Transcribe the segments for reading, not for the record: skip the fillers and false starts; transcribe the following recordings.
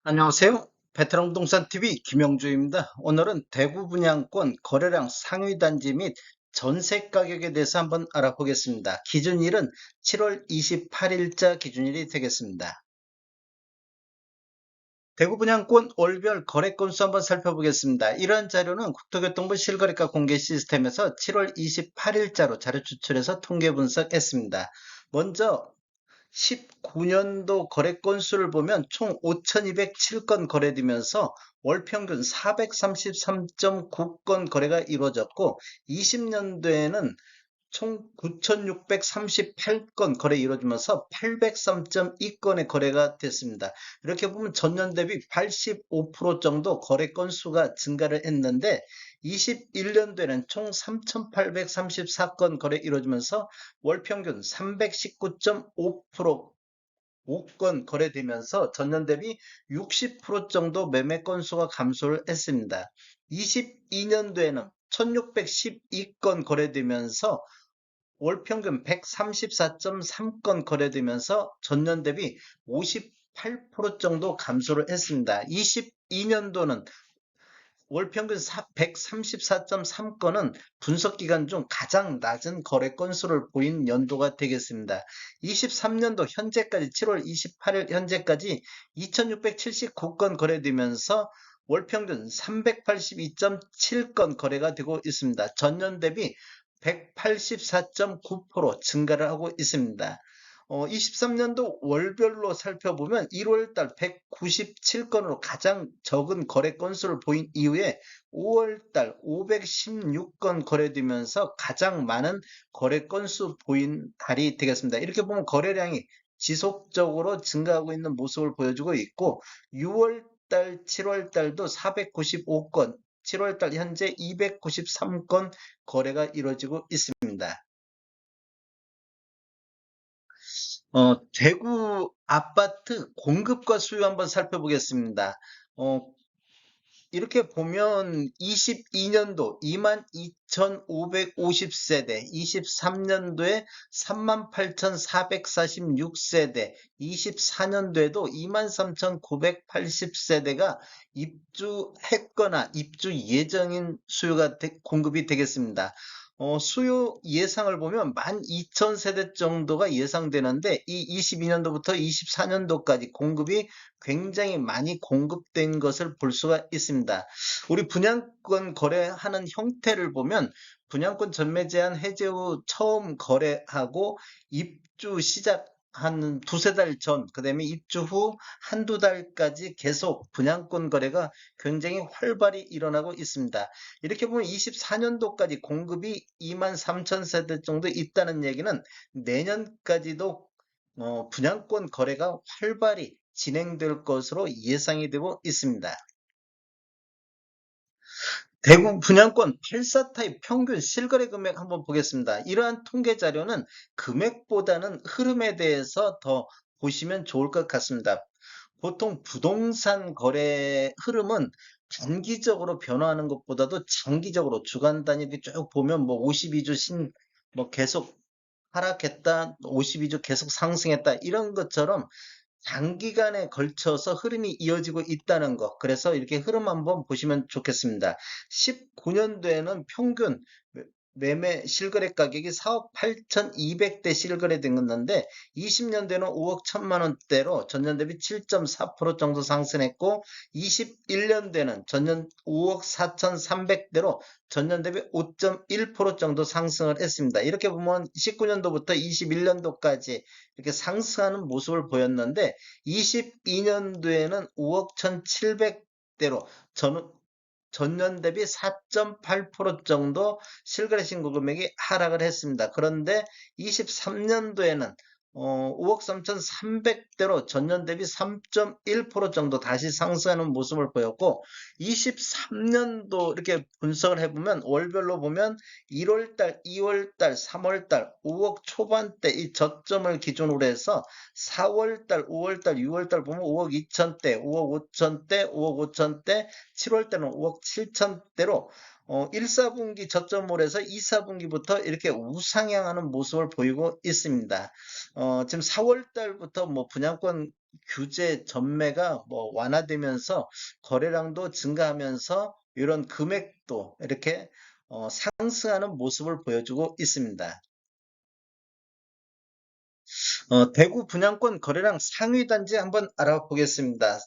안녕하세요. 베테랑 부동산 TV 김영주입니다. 오늘은 대구 분양권 거래량 상위 단지 및 전세 가격에 대해서 한번 알아보겠습니다. 기준일은 7월 28일자 기준일이 되겠습니다. 대구 분양권 월별 거래 건수 한번 살펴보겠습니다. 이러한 자료는 국토교통부 실거래가 공개 시스템에서 7월 28일자로 자료 추출해서 통계 분석했습니다. 먼저 19년도 거래 건수를 보면 총 5,207건 거래되면서 월 평균 433.9건 거래가 이루어졌고, 20년도에는 총 9,638건 거래 이루어지면서 803.2건의 거래가 됐습니다. 이렇게 보면 전년 대비 85% 정도 거래 건수가 증가를 했는데, 21년도에는 총 3,834건 거래 이루어지면서 월 평균 319.5% 5건 거래되면서 전년 대비 60% 정도 매매 건수가 감소를 했습니다. 22년도에는 1612건 거래되면서 월 평균 134.3건 거래되면서 전년 대비 58% 정도 감소를 했습니다. 22년도는 월 평균 134.3건은 분석 기간 중 가장 낮은 거래 건수를 보인 연도가 되겠습니다. 23년도 현재까지 7월 28일 현재까지 2,679건 거래되면서 월 평균 382.7건 거래가 되고 있습니다. 전년 대비 184.9% 증가를 하고 있습니다. 23년도 월별로 살펴보면 1월달 197건으로 가장 적은 거래 건수를 보인 이후에 5월달 516건 거래되면서 가장 많은 거래 건수 보인 달이 되겠습니다. 이렇게 보면 거래량이 지속적으로 증가하고 있는 모습을 보여주고 있고, 6월달, 7월달도 495건, 7월달 현재 293건 거래가 이루어지고 있습니다. 대구 아파트 공급과 수요 한번 살펴보겠습니다. 어, 이렇게 보면 22년도 22,550세대, 23년도에 38,446세대, 24년도에도 23,980세대가 입주했거나 입주 예정인 수요가 공급이 되겠습니다. 수요 예상을 보면 12,000세대 정도가 예상되는데, 이 22년도부터 24년도까지 공급이 굉장히 많이 공급된 것을 볼 수가 있습니다. 우리 분양권 거래하는 형태를 보면 분양권 전매 제한 해제 후 처음 거래하고 입주 시작 한 두세 달 전, 그 다음에 입주 후 한두 달까지 계속 분양권 거래가 굉장히 활발히 일어나고 있습니다. 이렇게 보면 24년도까지 공급이 23,000세대 정도 있다는 얘기는 내년까지도 분양권 거래가 활발히 진행될 것으로 예상이 되고 있습니다. 대구 분양권 84 타입 평균 실거래 금액 한번 보겠습니다. 이러한 통계 자료는 금액보다는 흐름에 대해서 더 보시면 좋을 것 같습니다. 보통 부동산 거래 흐름은 단기적으로 변화하는 것보다도 장기적으로 주간 단위로 쭉 보면 뭐 52주 뭐 계속 하락했다, 52주 계속 상승했다, 이런 것처럼 장기간에 걸쳐서 흐름이 이어지고 있다는 거. 그래서 이렇게 흐름 한번 보시면 좋겠습니다. 19년도에는 평균 매매 실거래 가격이 4억 8,200대 실거래된 건데, 20년도에는 5억 1천만 원대로 전년 대비 7.4% 정도 상승했고, 21년도에는 전년 5억 4,300대로 전년 대비 5.1% 정도 상승을 했습니다. 이렇게 보면 19년도부터 21년도까지 이렇게 상승하는 모습을 보였는데, 22년도에는 5억 1,700대로 전년 대비 4.8% 정도 실거래 신고 금액이 하락을 했습니다. 그런데 23년도에는 5억 3,300대로 전년 대비 3.1% 정도 다시 상승하는 모습을 보였고, 23년도 이렇게 분석을 해보면 월별로 보면 1월달, 2월달, 3월달 5억 초반대 이 저점을 기준으로 해서 4월달, 5월달, 6월달 보면 5억 2천대, 5억 5천대, 5억 5천대, 7월달은 5억 7천대로 1, 4분기 저점을 해서 2, 4분기부터 이렇게 우상향하는 모습을 보이고 있습니다. 지금 4월 달부터 뭐 분양권 규제 전매가 뭐 완화되면서 거래량도 증가하면서 이런 금액도 이렇게 상승하는 모습을 보여주고 있습니다. 대구 분양권 거래량 상위 단지 한번 알아보겠습니다.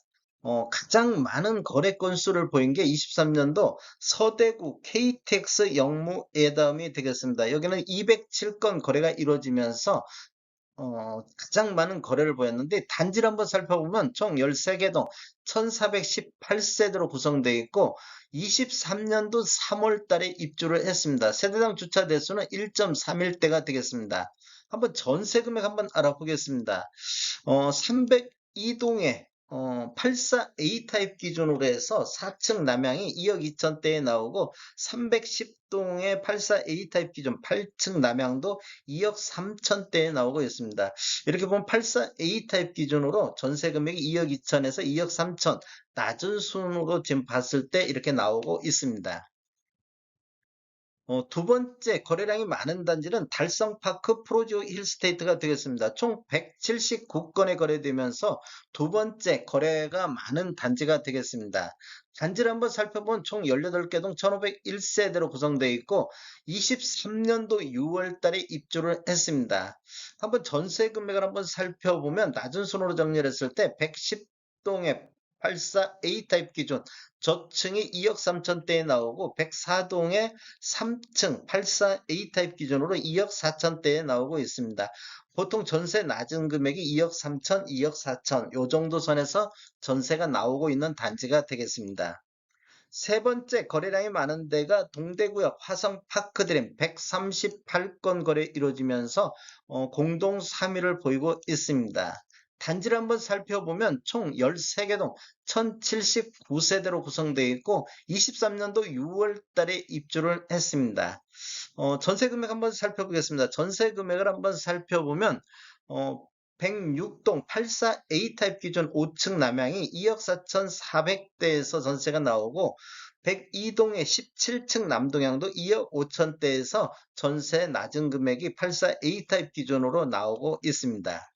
가장 많은 거래 건수를 보인 게 23년도 서대구 KTX 영무 예담이 되겠습니다. 여기는 207건 거래가 이루어지면서 가장 많은 거래를 보였는데 단지를 한번 살펴보면 총 13개 동 1418세대로 구성되어 있고 23년도 3월 달에 입주를 했습니다. 세대당 주차 대수는 1.31대가 되겠습니다. 한번 전세 금액 한번 알아보겠습니다. 302동에 84A 타입 기준으로 해서 4층 남향이 2억 2천대에 나오고 310동의 84A 타입 기준 8층 남향도 2억 3천대에 나오고 있습니다. 이렇게 보면 84A 타입 기준으로 전세 금액이 2억 2천에서 2억 3천 낮은 순으로 지금 봤을 때 이렇게 나오고 있습니다. 두 번째 거래량이 많은 단지는 달성파크 프로지오 힐스테이트가 되겠습니다. 총 179건에 거래되면서 두 번째 거래가 많은 단지가 되겠습니다. 단지를 한번 살펴보면 총 18개 동 1501세대로 구성되어 있고 23년도 6월 달에 입주를 했습니다. 한번 전세 금액을 한번 살펴보면 낮은 순으로 정리했을 때 110동에 84A 타입 기준 저층이 2억 3천대에 나오고 104동에 3층 84A 타입 기준으로 2억 4천대에 나오고 있습니다. 보통 전세 낮은 금액이 2억 3천, 2억 4천 요 정도 선에서 전세가 나오고 있는 단지가 되겠습니다. 세 번째 거래량이 많은 데가 동대구역 화성파크드림 138건 거래 이루어지면서 공동 3위를 보이고 있습니다. 단지를 한번 살펴보면 총 13개 동 1079세대로 구성되어 있고 23년도 6월 달에 입주를 했습니다. 전세 금액 한번 살펴보겠습니다. 전세 금액을 한번 살펴보면 106동 84A 타입 기준 5층 남향이 2억 4,400대에서 전세가 나오고 102동의 17층 남동향도 2억 5천대에서 전세 낮은 금액이 84A 타입 기준으로 나오고 있습니다.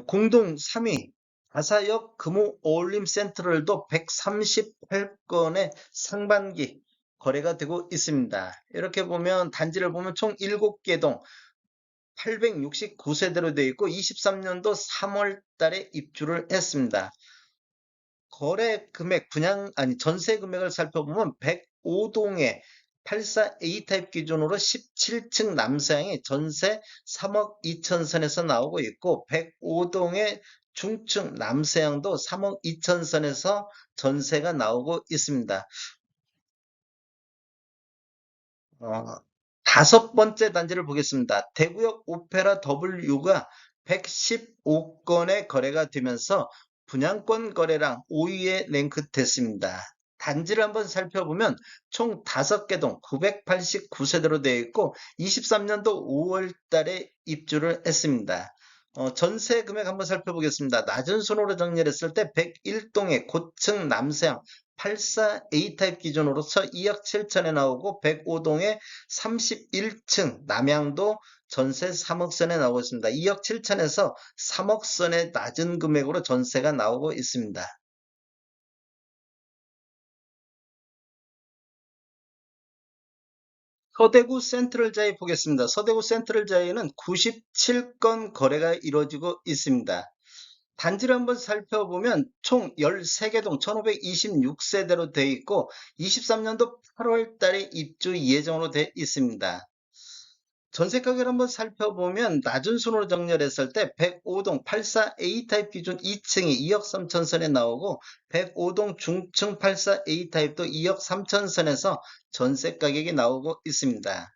공동 3위 아사역 금호 어울림 센트럴도 138건의 상반기 거래가 되고 있습니다. 이렇게 보면 단지를 보면 총 7개 동 869세대로 되어 있고 23년도 3월 달에 입주를 했습니다. 거래 금액 전세 금액을 살펴보면 105동에 84A 타입 기준으로 17층 남사형이 전세 3억 2천 선에서 나오고 있고 105동의 중층 남사형도 3억 2천 선에서 전세가 나오고 있습니다. 어, 다섯 번째 단지를 보겠습니다. 대구역 오페라 W가 115건의 거래가 되면서 분양권 거래량 5위에 랭크됐습니다. 단지를 한번 살펴보면 총 5개 동 989세대로 되어 있고 23년도 5월 달에 입주를 했습니다. 전세 금액 한번 살펴보겠습니다. 낮은 순으로 정리했을 때 101동의 고층 남세형 84A 타입 기준으로서 2억 7천에 나오고 105동에 31층 남양도 전세 3억 선에 나오고 있습니다. 2억 7천에서 3억 선의 낮은 금액으로 전세가 나오고 있습니다. 서대구 센트럴자이 보겠습니다. 서대구 센트럴자이는 97건 거래가 이루어지고 있습니다. 단지를 한번 살펴보면 총 13개 동 1526세대로 되어 있고 23년도 8월 달에 입주 예정으로 되어 있습니다. 전세 가격을 한번 살펴보면 낮은 순으로 정렬했을 때 105동 84A 타입 기준 2층이 2억 3천 선에 나오고 105동 중층 84A 타입도 2억 3천 선에서 전세 가격이 나오고 있습니다.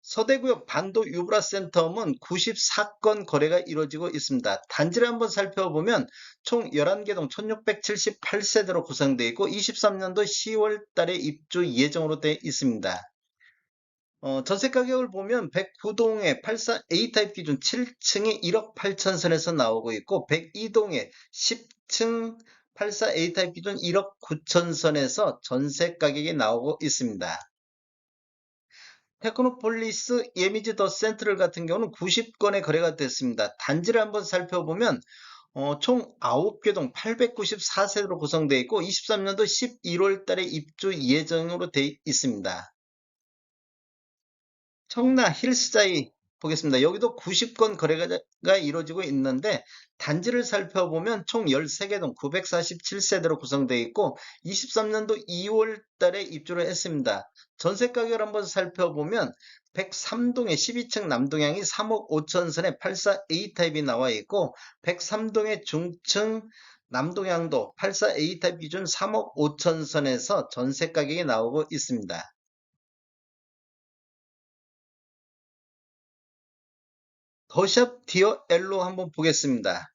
서대구역 반도 유브라 센텀은 94건 거래가 이루어지고 있습니다. 단지를 한번 살펴보면 총 11개 동 1678세대로 구성되어 있고 23년도 10월 달에 입주 예정으로 되어 있습니다. 전세 가격을 보면 109동에 84A 타입 기준 7층이 1억 8천 선에서 나오고 있고 102동에 10층 84A 타입 기준 1억 9천 선에서 전세 가격이 나오고 있습니다. 테크노폴리스 예미지 더 센트럴 같은 경우는 90건의 거래가 됐습니다. 단지를 한번 살펴보면 총 9개 동 894세대로 구성되어 있고 23년도 11월 달에 입주 예정으로 되어 있습니다. 청라 힐스자이 보겠습니다. 여기도 90건 거래가 이루어지고 있는데 단지를 살펴보면 총 13개 동 947세대로 구성되어 있고 23년도 2월 달에 입주를 했습니다. 전세 가격을 한번 살펴보면 103동의 12층 남동향이 3억 5천 선에 84A 타입이 나와 있고 103동의 중층 남동향도 84A 타입 기준 3억 5천 선에서 전세 가격이 나오고 있습니다. 더샵 디어 L로 한번 보겠습니다.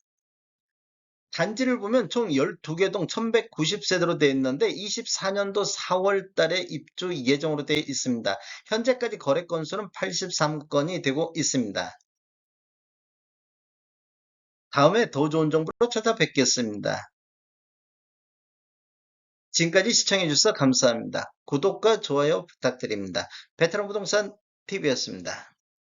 단지를 보면 총 12개 동 1190세대로 되어 있는데 24년도 4월 달에 입주 예정으로 되어 있습니다. 현재까지 거래 건수는 83건이 되고 있습니다. 다음에 더 좋은 정보로 찾아뵙겠습니다. 지금까지 시청해주셔서 감사합니다. 구독과 좋아요 부탁드립니다. 베테랑 부동산 TV였습니다.